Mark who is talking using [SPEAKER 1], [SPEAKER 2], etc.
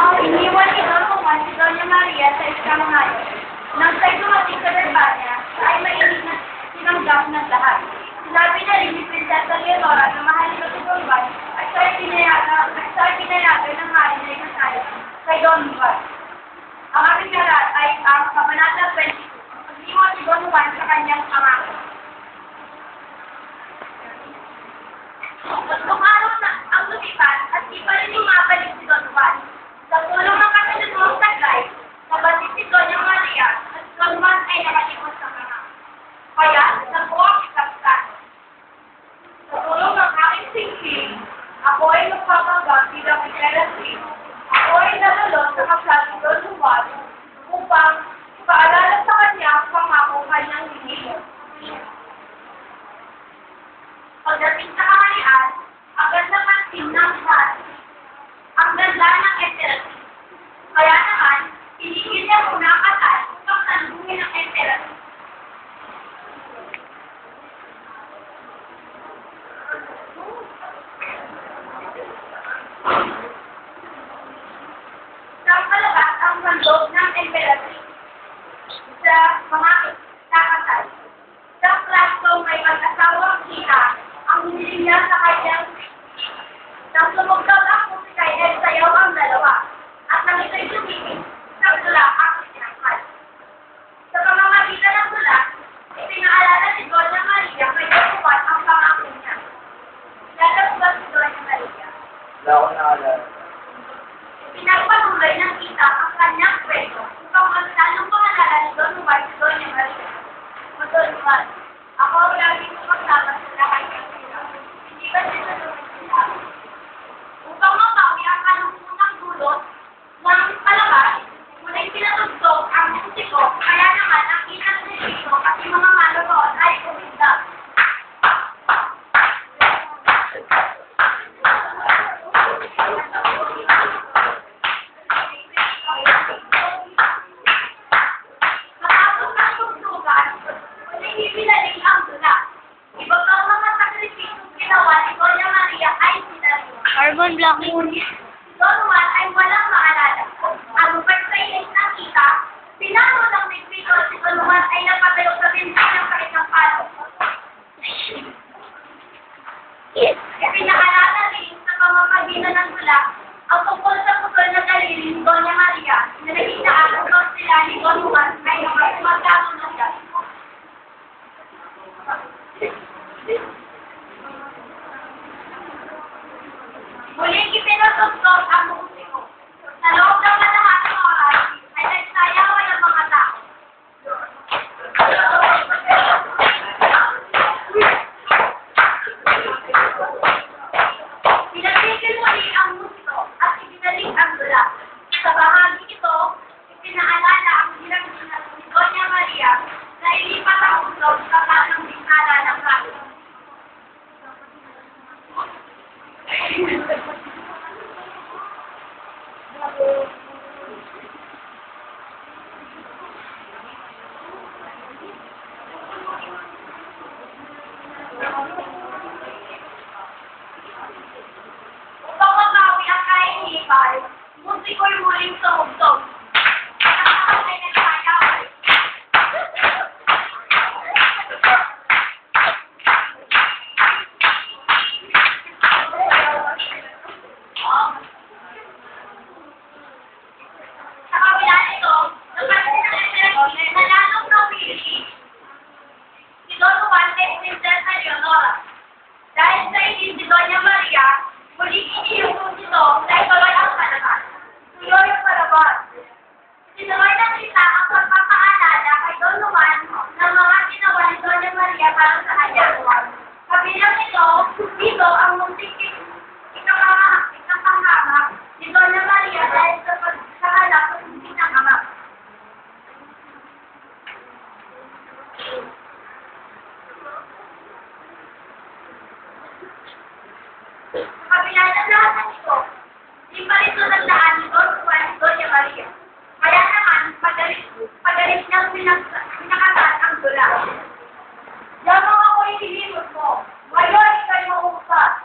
[SPEAKER 1] Iniwan ni Don Juan si Doña Maria sa isang ngayon. Nang sa'y dumating sa Verbania, ay mainit na sinanggap ng lahat. Sinabi na rin ni Prinsesa Leonora na mahalin na si Don Juan at siya'y pinayagan ng hari na ikasaya kay Don Juan. Ang aming nalat ay ang Kabanata 22, ang pag-iwan si Don Juan sa kanyang ama. Tatlong araw na ang lumipas at di pa rin lumabalik si Don Juan. Sa tulong ng kasunod taglay, nabatid si Doña Maria at si Don Juan ay nakalimot sa kanya. Kaya, nakuha ang isaktan. Sa tulong ng aking singking, ako ay magpapanggap bilang ikalasin. Ako ay nalulot sa kasal ni Don Juan upang ipaalala sa kanya ang pangako kanyang hinihil. Pagdating sa kamalian, agad napansin ng lahat ang ganda ng Emperor. Kaya naman, pinigil niya muna ang kasal upang salubungin ang Emperor. Sa palabas ang handog ng Emperor sa mga kakasal. Sa plato may mag-asawang siya ang hiniling niya sa kanyang nang sumugtog ang musika ay sayaw ang dalawa at nang ito'y tumigil, nagdula ang itinangkal. Sa pamamagitan ng dula, ipinaalala ni Doña Maria kay Don Juan ang pangako niya. Lalabas si Doña Maria.
[SPEAKER 2] Wala ko naalala.
[SPEAKER 1] Pinagpatuloy ng kita ang kanyang kwento upang magsalong pangalala ni Don Juan si Doña Maria. O Don Juan, ako ang laging kumagsama sa lahat ng sila. Hindi ba sila sila? Upang mapawi ang kalungkutang dulot ng palabas, muna'y pinatugtog ang musiko, kaya naman ang inang musiko at yung mga manonood ay uminda. Matapos ng tugtugan, muna'y ipinaling ang dula. Iba pang mga sakripisyong ginawa ni Doña Maria ay sinariwa.
[SPEAKER 3] Carbon black moon.
[SPEAKER 1] Don Juan ay walang maalala. Ang pagsayin ng kita, pinalo ng Pigpito si Don Juan ay napatayo sa binti ng kanyang palo.
[SPEAKER 3] Yes.
[SPEAKER 1] Pinaalala rin sa pamamagitan ng dula ang tungkol sa putol na daliri ni Doña Maria na nakitaan upang sila ni Don Juan ay magkasunod. Muling ipinatugtog ang musiko. Sa loob ng kalahating oras, ay nagsayawan ang mga tao. Pinatigil muli ang musiko at ibinalik ang dula. Sa bahagi ito, ipinaalala ang hirang ni Doña Maria na ilipat ang usog sa kanang bintana ng bago. Upang mabawi ang kainipal, musiko'y muling tumugtog. Ang ay nagsayaw. Sa kabila nito, nalalong nawili si Don Juan kay Prinsesa Leonora. Dahil sa hindi si Doña Maria, muli iniyukong nito na ituloy ang palabas. Tuloy ang palabas. Sinuloy ng kita ang pagpapaalala kay Don Juan ng mga ginawa ni Doña Maria para sa kanya. Kabilang dito ang muntik ikapanghamak ni Doña Maria dahil sa pagkakalap ng hindi ng ama. Sa kabila ng lahat ng ito, di pa rin nagdaan ni Don Juan si Doña Maria. Kaya naman, pagalit niyang pinakataan ang dula. Lamang ako'y hilimot mo. Ngayon, ika'y maumpa.